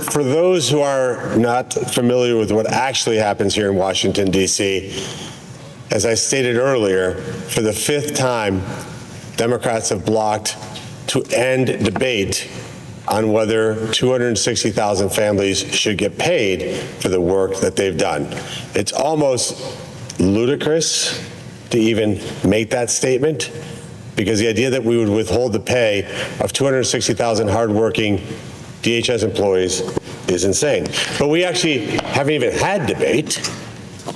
For those who are not familiar with what actually happens here in Washington, D.C., as I stated earlier, for the 5th time, Democrats have blocked to end debate on whether 260,000 families should get paid for the work that they've done. It's almost ludicrous to even make that statement, because the idea that we would withhold the pay of 260,000 hardworking DHS employees is insane. But we actually haven't even had debate.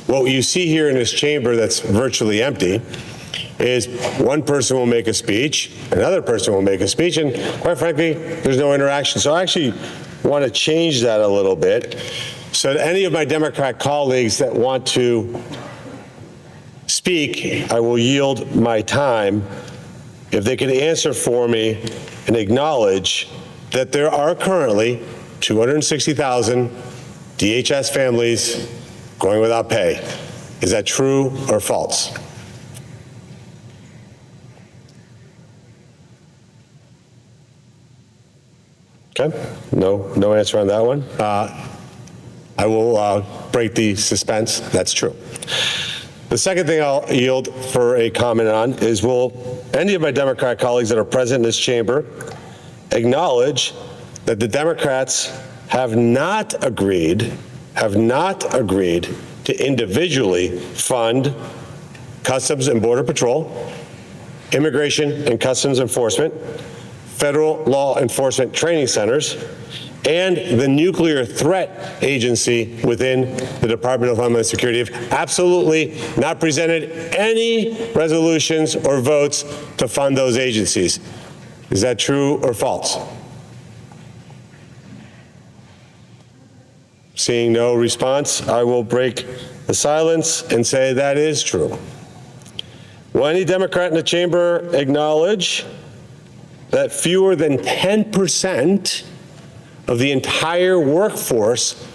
What you see here in this chamber that's virtually empty is one person will make a speech, another person will make a speech, and quite frankly, there's no interaction. So I actually want to change that a little bit so that any of my Democrat colleagues that want to speak, I will yield my time if they could answer for me and acknowledge that there are currently 260,000 DHS families going without pay. Is that true or false? Okay, no answer on that one. I will break the suspense. That's true. The second thing I'll yield for a comment on is, will any of my Democrat colleagues that are present in this chamber acknowledge that the Democrats have not agreed to individually fund Customs and Border Patrol, Immigration and Customs Enforcement, federal law enforcement training centers, and the Nuclear Threat Agency within the Department of Homeland Security have absolutely not presented any resolutions or votes to fund those agencies. Is that true or false? Seeing no response, I will break the silence and say that is true. Will any Democrat in the chamber acknowledge that fewer than 10% of the entire workforce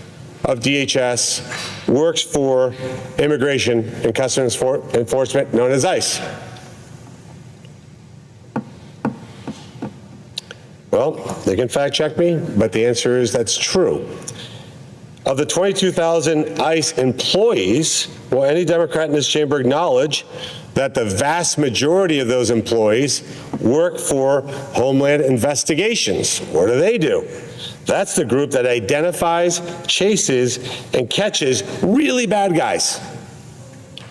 of DHS works for Immigration and Customs Enforcement, known as ICE? Well, they can fact check me, but the answer is that's true. Of the 22,000 ICE employees, will any Democrat in this chamber acknowledge that the vast majority of those employees work for Homeland Investigations? What do they do? That's the group that identifies, chases, and catches really bad guys.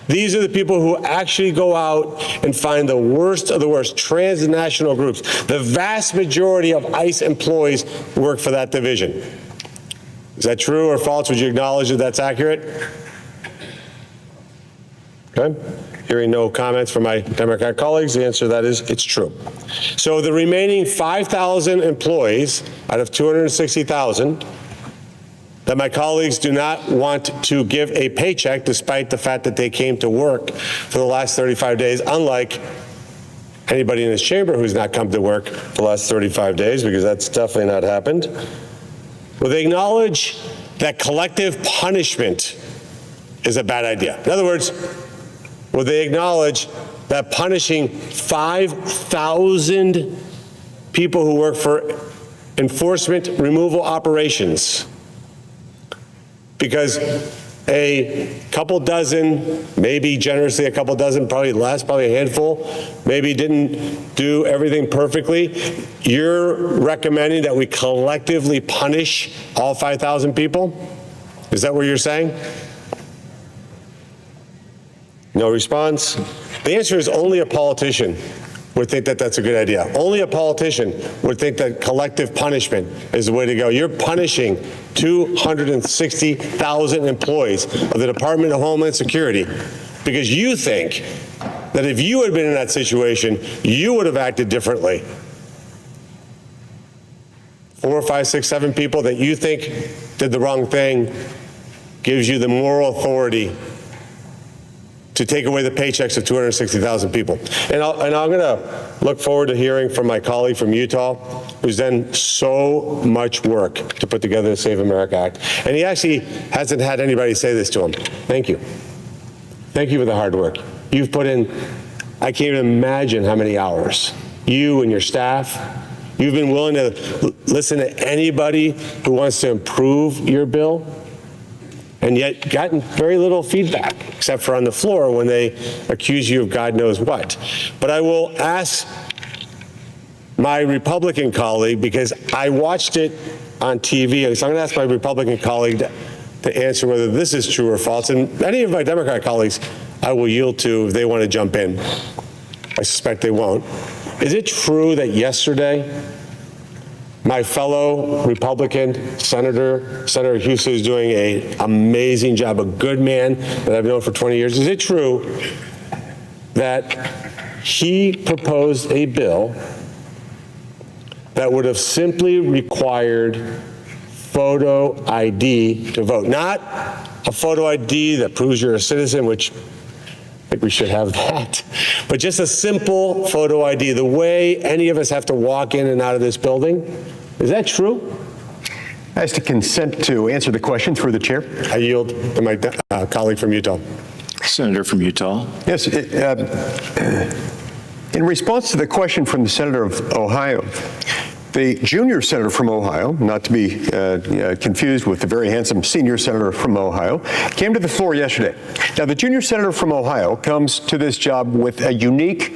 These are the people who actually go out and find the worst of the worst, transnational groups. The vast majority of ICE employees work for that division. Is that true or false? Would you acknowledge that that's accurate? Okay. Hearing no comments from my Democrat colleagues, the answer to that is it's true. So the remaining 5,000 employees out of 260,000 that my colleagues do not want to give a paycheck despite the fact that they came to work for the last 35 days, unlike anybody in this chamber who's not come to work for the last 35 days, because that's definitely not happened. Will they acknowledge that collective punishment is a bad idea? In other words, will they acknowledge that punishing 5,000 people who work for enforcement removal operations because a couple dozen, maybe generously a couple dozen, probably less, probably a handful, maybe didn't do everything perfectly, you're recommending that we collectively punish all 5,000 people? Is that what you're saying? No response. The answer is only a politician would think that that's a good idea. Only a politician would think that collective punishment is the way to go. You're punishing 260,000 employees of the Department of Homeland Security because you think that if you had been in that situation, you would have acted differently. 4, 5, 6, 7 people that you think did the wrong thing gives you the moral authority to take away the paychecks of 260,000 people. And I'm going to look forward to hearing from my colleague from Utah, who's done so much work to put together the Save America Act. And he actually hasn't had anybody say this to him. Thank you. Thank you for the hard work. You've put in, I can't even imagine how many hours. You and your staff, You've been willing to listen to anybody who wants to improve your bill, and yet gotten very little feedback, except for on the floor when they accuse you of God knows what. But I will ask my Republican colleague, because I watched it on TV, so I'm going to ask my Republican colleague to answer whether this is true or false. And any of my Democrat colleagues I will yield to if they want to jump in. I suspect they won't. Is it true that yesterday my fellow Republican Senator Huston, is doing an amazing job, a good man that I've known for 20 years, is it true that he proposed a bill that would have simply required photo ID to vote? Not a photo ID that proves you're a citizen, which I think we should have that, but just a simple photo ID, the way any of us have to walk in and out of this building. Is that true? As to consent to answer the question through the chair. I yield to my colleague from Utah. Senator from Utah. Yes. In response to the question from the senator of Ohio, the junior senator from Ohio, not to be confused with the very handsome senior senator from Ohio, came to the floor yesterday. Now, the junior senator from Ohio comes to this job with a unique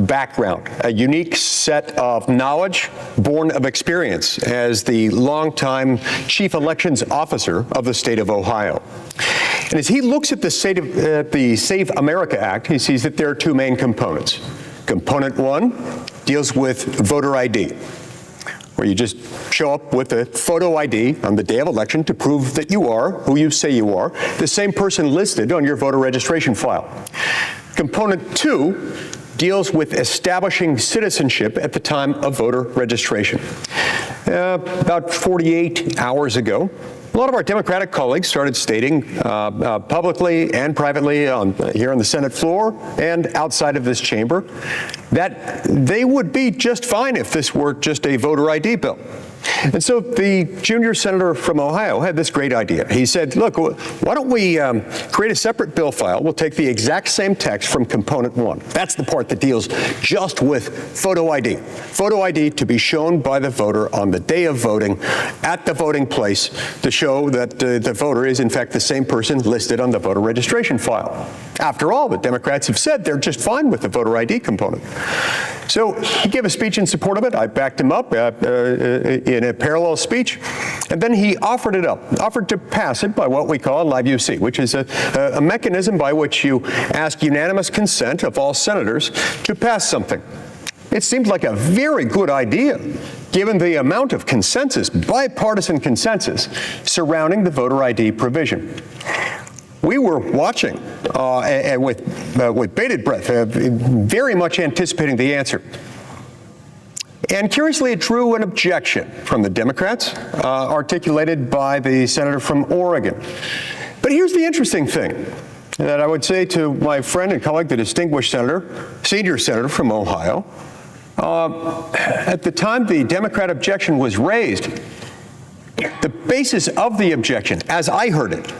background, a unique set of knowledge born of experience as the longtime chief elections officer of the state of Ohio. And as he looks at the Save America Act, he sees that there are two main components. Component one deals with voter ID, where you just show up with a photo ID on the day of election to prove that you are who you say you are, the same person listed on your voter registration file. Component two deals with establishing citizenship at the time of voter registration. About 48 hours ago, a lot of our Democratic colleagues started stating publicly and privately here on the Senate floor and outside of this chamber that they would be just fine if this were just a voter ID bill. And so the junior senator from Ohio had this great idea. He said, look, why don't we create a separate bill file? We'll take the exact same text from component one. That's the part that deals just with photo ID. Photo ID to be shown by the voter on the day of voting at the voting place to show that the voter is, in fact, the same person listed on the voter registration file. After all, the Democrats have said they're just fine with the voter ID component. So he gave a speech in support of it. I backed him up in a parallel speech, and then he offered to pass it by what we call a live UC, which is a mechanism by which you ask unanimous consent of all senators to pass something. It seemed like a very good idea, given the amount of consensus, bipartisan consensus, surrounding the voter ID provision. We were watching and with bated breath, very much anticipating the answer. And curiously, it drew an objection from the Democrats, articulated by the senator from Oregon. But here's the interesting thing that I would say to my friend and colleague, the distinguished senator, senior senator from Ohio. At the time the Democrat objection was raised, the basis of the objection, as I heard it,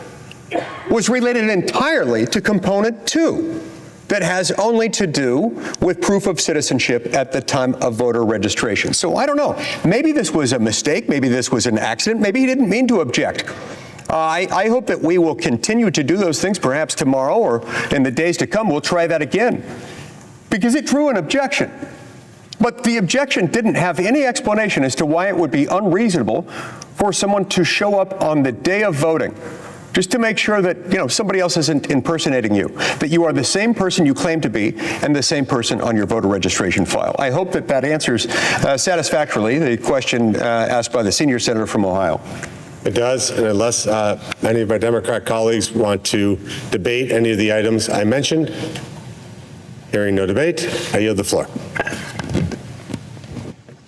was related entirely to component two, that has only to do with proof of citizenship at the time of voter registration. So I don't know. Maybe this was a mistake. Maybe this was an accident. Maybe he didn't mean to object. I hope that we will continue to do those things, perhaps tomorrow or in the days to come. We'll try that again, because it drew an objection. But the objection didn't have any explanation as to why it would be unreasonable for someone to show up on the day of voting just to make sure that somebody else isn't impersonating you, that you are the same person you claim to be and the same person on your voter registration file. I hope that that answers satisfactorily the question asked by the senior senator from Ohio. It does, and unless any of my Democrat colleagues want to debate any of the items I mentioned, hearing no debate, I yield the floor.